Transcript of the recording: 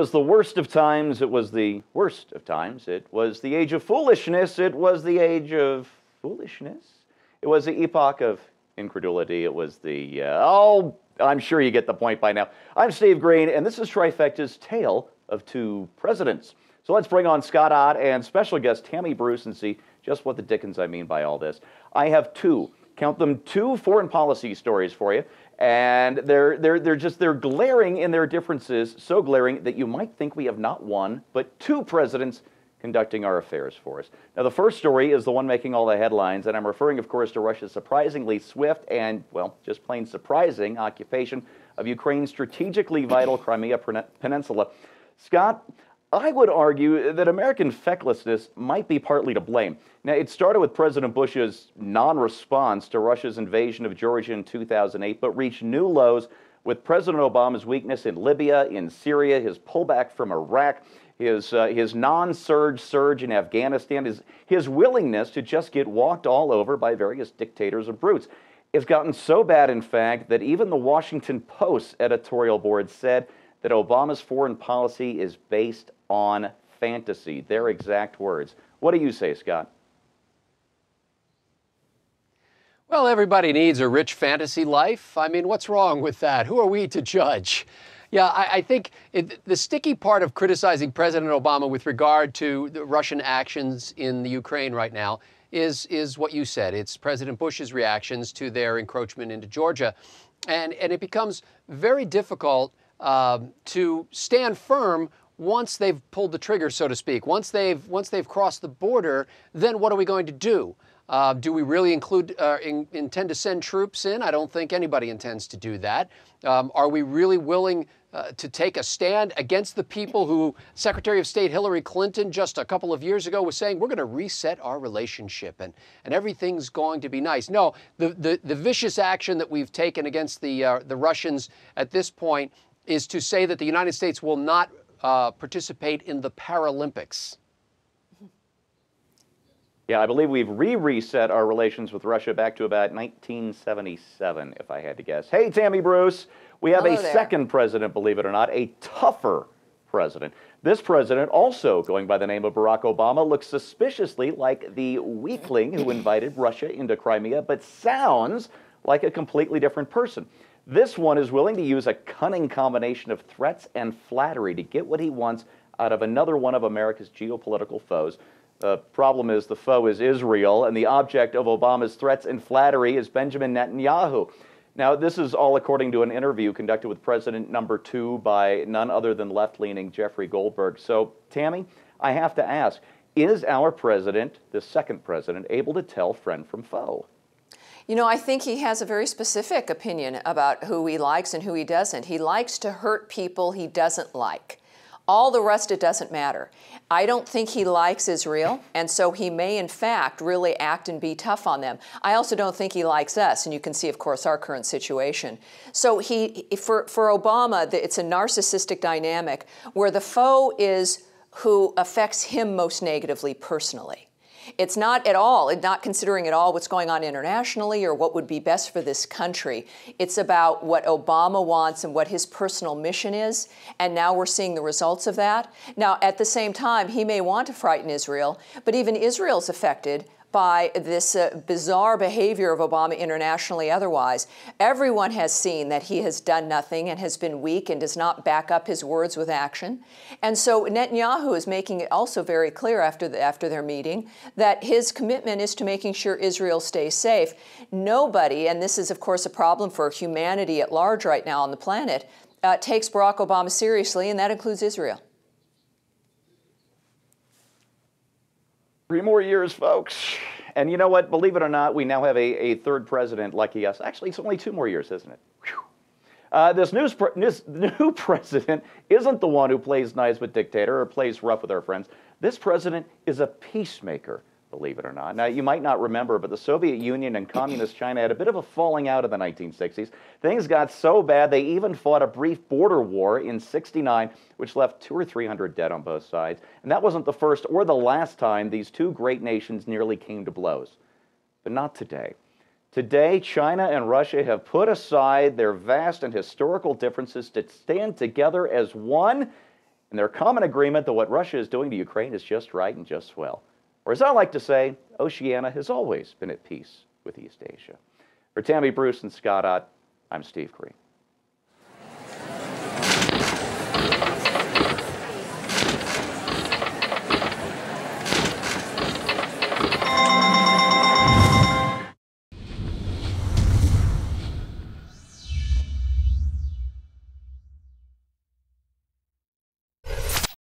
was the worst of times. It was the worst of times. It was the age of foolishness. It was the age of foolishness. It was the epoch of incredulity. It was the, I'm sure you get the point by now. I'm Steve Green, and this is Trifecta's Tale of Two Presidents. So let's bring on Scott Ott and special guest Tammy Bruce and see just what the dickens I mean by all this. I have two, count them, two foreign policy stories for you. And they're glaring in their differences, so glaring that you might think we have not one, but two presidents conducting our affairs for us. Now, the first story is the one making all the headlines, and I'm referring, of course, to Russia's surprisingly swift and, well, just plain surprising occupation of Ukraine's strategically vital Crimea Peninsula. Scott, I would argue that American fecklessness might be partly to blame. Now, it started with President Bush's non-response to Russia's invasion of Georgia in 2008, but reached new lows with President Obama's weakness in Libya, in Syria, his pullback from Iraq, his non-surge in Afghanistan, his willingness to just get walked all over by various dictators and brutes. It's gotten so bad, in fact, that even the Washington Post's editorial board said that Obama's foreign policy is based on fantasy, their exact words. What do you say, Scott? Well, everybody needs a rich fantasy life. I mean, what's wrong with that? Who are we to judge? Yeah, I think the sticky part of criticizing President Obama with regard to the Russian actions in the Ukraine right now is what you said. It's President Bush's reactions to their encroachment into Georgia. And it becomes very difficult to stand firm once they've pulled the trigger, so to speak. Once they've crossed the border, then what are we going to do? Do we really intend to send troops in? I don't think anybody intends to do that. Are we really willing to take a stand against the people who Secretary of State Hillary Clinton just a couple of years ago was saying, we're going to reset our relationship and everything's going to be nice? No, the vicious action that we've taken against the Russians at this point is to say that the United States will not participate in the Paralympics. Yeah, I believe we've reset our relations with Russia back to about 1977, if I had to guess. Hey, Tammy Bruce, we have a second president, believe it or not, a tougher president. This president, also going by the name of Barack Obama, looks suspiciously like the weakling who invited Russia into Crimea, but sounds like a completely different person. This one is willing to use a cunning combination of threats and flattery to get what he wants out of another one of America's geopolitical foes. The problem is the foe is Israel, and the object of Obama's threats and flattery is Benjamin Netanyahu. Now, this is all according to an interview conducted with President number 2 by none other than left-leaning Jeffrey Goldberg. So, Tammy, I have to ask, is our president, the second president, able to tell friend from foe? You know, I think he has a very specific opinion about who he likes and who he doesn't. He likes to hurt people he doesn't like. All the rest, it doesn't matter. I don't think he likes Israel, and so he may, in fact, really act and be tough on them. I also don't think he likes us, and you can see, of course, our current situation. So for Obama, it's a narcissistic dynamic where the foe is who affects him most negatively personally. It's not at all, not considering at all what's going on internationally or what would be best for this country. It's about what Obama wants and what his personal mission is, and now we're seeing the results of that. Now, at the same time, he may want to frighten Israel, but even Israel's affected by this bizarre behavior of Obama internationally otherwise. Everyone has seen that he has done nothing and has been weak and does not back up his words with action. And so Netanyahu is making it also very clear after their meeting that his commitment is to making sure Israel stays safe. Nobody, and this is of course a problem for humanity at large right now on the planet, takes Barack Obama seriously, and that includes Israel. 3 more years, folks. And you know what? Believe it or not, we now have a third president, lucky us. Actually, it's only 2 more years, isn't it? This new president isn't the one who plays nice with dictator or plays rough with our friends. This president is a peacemaker, believe it or not. Now, you might not remember, but the Soviet Union and Communist China had a bit of a falling out in the 1960s. Things got so bad, they even fought a brief border war in '69, which left 200 or 300 dead on both sides. And that wasn't the first or the last time these two great nations nearly came to blows. But not today. Today, China and Russia have put aside their vast and historical differences to stand together as one and their common agreement that what Russia is doing to Ukraine is just right and just swell. Or as I like to say, Oceania has always been at peace with East Asia. For Tammy Bruce and Scott Ott, I'm Steve Green.